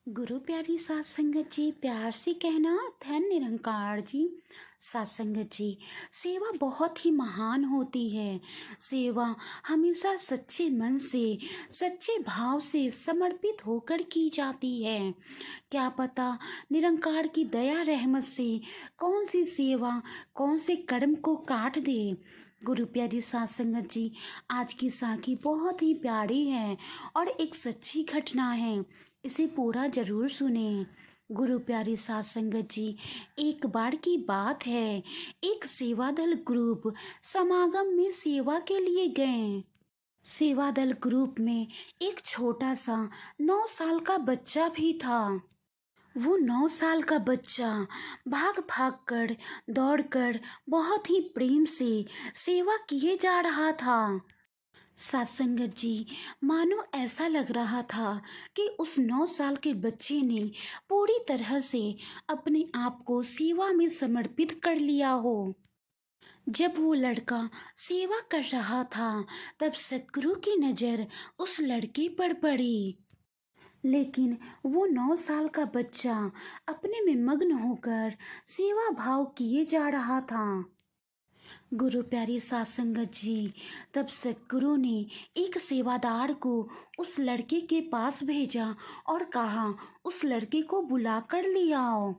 गुरु प्यारी सात संगत जी, प्यार से कहना धन निरंकार जी। सात संगत जी, सेवा बहुत ही महान होती है। सेवा हमेशा सच्चे मन से, सच्चे भाव से समर्पित होकर की जाती है। क्या पता निरंकार की दया रहमत से कौन सी सेवा कौन से कर्म को काट दे। गुरु प्यारी सात संगत जी, आज की साखी बहुत ही प्यारी है और एक सच्ची घटना है। इसे पूरा जरूर सुने। गुरु प्यारी सात संगत जी, एक बार की बात है, एक सेवादल ग्रुप समागम में सेवा के लिए गए। सेवादल ग्रुप में एक छोटा सा 9 साल का बच्चा भी था। वो 9 साल का बच्चा भाग भाग कर, दौड़ कर बहुत ही प्रेम से सेवा किए जा रहा था। सत्संगत जी, मानो ऐसा लग रहा था कि उस 9 साल के बच्चे ने पूरी तरह से अपने आप को सेवा में समर्पित कर लिया हो। जब वो लड़का सेवा कर रहा था तब सतगुरु की नज़र उस लड़के पर पड़ी। लेकिन वो 9 साल का बच्चा अपने में मग्न होकर सेवा भाव किए जा रहा था। गुरु प्यारी सात संगत जी, तब सतगुरु ने एक सेवादार को उस लड़के के पास भेजा और कहा, उस लड़के को बुला कर ले आओ।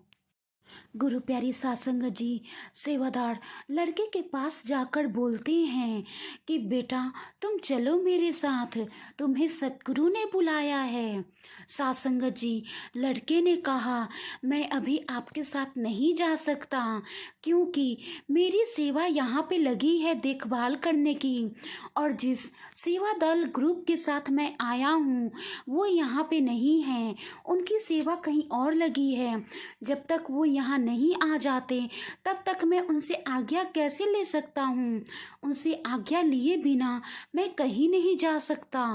गुरु प्यारी सात संगत जी, सेवादार लड़के के पास जाकर बोलते हैं कि बेटा तुम चलो मेरे साथ, तुम्हें सतगुरु ने बुलाया है। सात संगत जी, लड़के ने कहा मैं अभी आपके साथ नहीं जा सकता, क्योंकि मेरी सेवा यहाँ पे लगी है देखभाल करने की, और जिस सेवा दल ग्रुप के साथ मैं आया हूँ वो यहाँ पे नहीं है, उनकी सेवा कहीं और लगी है। जब तक वो यहाँ नहीं आ जाते तब तक मैं उनसे आज्ञा कैसे ले सकता हूँ। उनसे आज्ञा लिए बिना मैं कहीं नहीं जा सकता,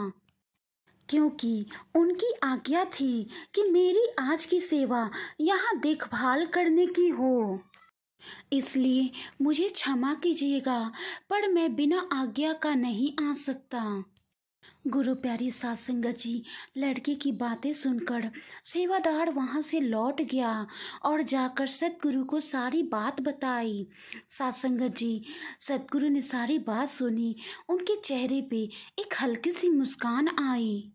क्योंकि उनकी आज्ञा थी कि मेरी आज की सेवा यहाँ देखभाल करने की हो। इसलिए मुझे क्षमा कीजिएगा, पर मैं बिना आज्ञा का नहीं आ सकता। गुरु प्यारी सात संगत जी, लड़के की बातें सुनकर सेवादार वहां से लौट गया और जाकर सतगुरु को सारी बात बताई। सात संगत जी, सतगुरु ने सारी बात सुनी, उनके चेहरे पे एक हल्की सी मुस्कान आई।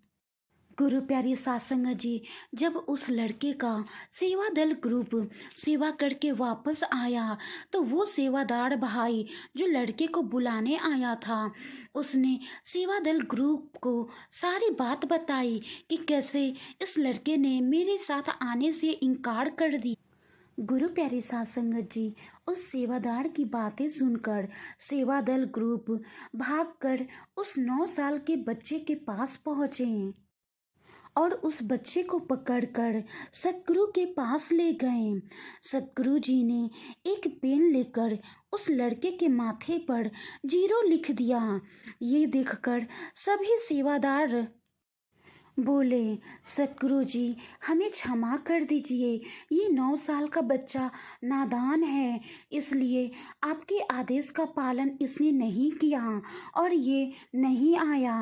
गुरु प्यारी सात संगत जी, जब उस लड़के का सेवा दल ग्रुप सेवा करके वापस आया तो वो सेवादार भाई जो लड़के को बुलाने आया था, उसने सेवा दल ग्रुप को सारी बात बताई कि कैसे इस लड़के ने मेरे साथ आने से इनकार कर दी। गुरु प्यारी सात संगत जी, उस सेवादार की बातें सुनकर सेवा दल ग्रुप भागकर उस 9 साल के बच्चे के पास पहुंचे और उस बच्चे को पकड़कर सतगुरु के पास ले गए। सतगुरु जी ने एक पेन लेकर उस लड़के के माथे पर 0 लिख दिया। ये देखकर सभी सेवादार बोले, सतगुरु जी हमें क्षमा कर दीजिए, ये 9 साल का बच्चा नादान है, इसलिए आपके आदेश का पालन इसने नहीं किया और ये नहीं आया।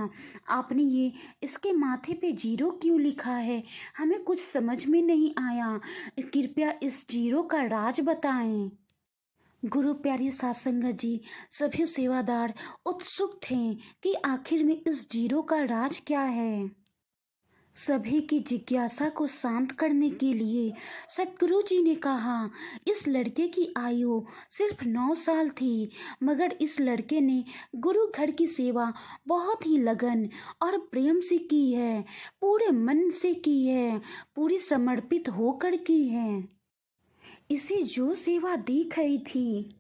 आपने ये इसके माथे पे 0 क्यों लिखा है, हमें कुछ समझ में नहीं आया, कृपया इस 0 का राज बताएं। गुरु प्यारी सात संगत जी, सभी सेवादार उत्सुक थे कि आखिर में इस 0 का राज क्या है। सभी की जिज्ञासा को शांत करने के लिए सतगुरु जी ने कहा, इस लड़के की आयु सिर्फ 9 साल थी, मगर इस लड़के ने गुरु घर की सेवा बहुत ही लगन और प्रेम से की है, पूरे मन से की है, पूरी समर्पित होकर की है। इसे जो सेवा दी गई थी,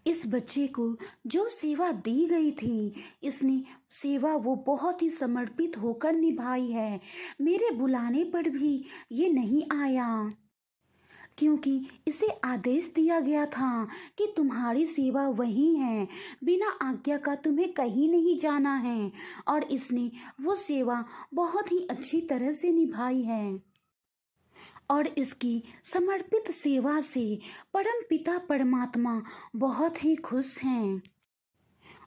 इस बच्चे को जो सेवा दी गई थी, इसने सेवा वो बहुत ही समर्पित होकर निभाई है। मेरे बुलाने पर भी ये नहीं आया, क्योंकि इसे आदेश दिया गया था कि तुम्हारी सेवा वही है, बिना आज्ञा का तुम्हें कहीं नहीं जाना है, और इसने वो सेवा बहुत ही अच्छी तरह से निभाई है। और इसकी समर्पित सेवा से परम पिता परमात्मा बहुत ही खुश हैं।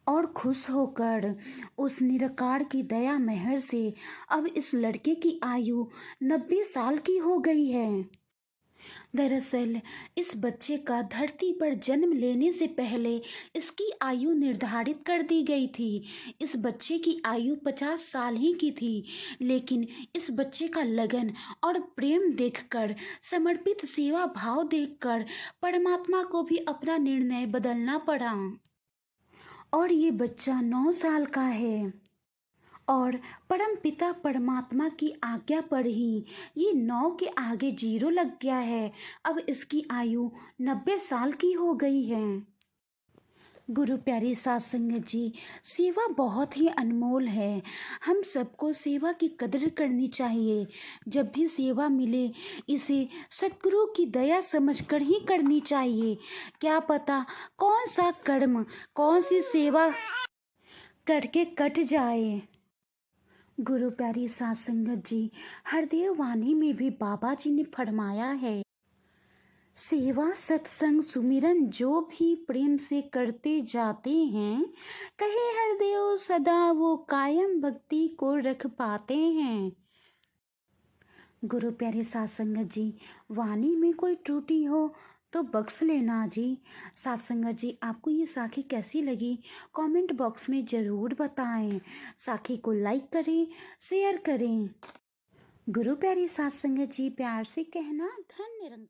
और खुश होकर उस निरंकार की दया मेहर से अब इस लड़के की आयु 90 साल की हो गई है। दरअसल इस बच्चे का धरती पर जन्म लेने से पहले इसकी आयु निर्धारित कर दी गई थी। इस बच्चे की आयु 50 साल ही की थी, लेकिन इस बच्चे का लगन और प्रेम देखकर, समर्पित सेवा भाव देखकर परमात्मा को भी अपना निर्णय बदलना पड़ा और ये बच्चा 9 साल का है। और परम पिता परमात्मा की आज्ञा पर ही ये 9 के आगे 0 लग गया है। अब इसकी आयु 90 साल की हो गई है। गुरु प्यारी साध संगत जी, सेवा बहुत ही अनमोल है। हम सबको सेवा की कदर करनी चाहिए। जब भी सेवा मिले इसे सतगुरु की दया समझकर ही करनी चाहिए। क्या पता कौन सा कर्म, कौन सी सेवा करके कट जाए। गुरु प्यारी साध संगत जी, हरदेव वाणी में भी बाबा जी ने फरमाया है, सेवा सत्संग सुमिरन जो भी प्रेम से करते जाते हैं, कहे हरदेव सदा वो कायम भक्ति को रख पाते हैं। गुरु प्यारे साध संगत जी, वाणी में कोई त्रुटि हो तो बख्श लेना जी। साध संगत जी, आपको ये साखी कैसी लगी कमेंट बॉक्स में ज़रूर बताएं। साखी को लाइक करें, शेयर करें। गुरु प्यारी साध संगत जी, प्यार से कहना धन निरंकार।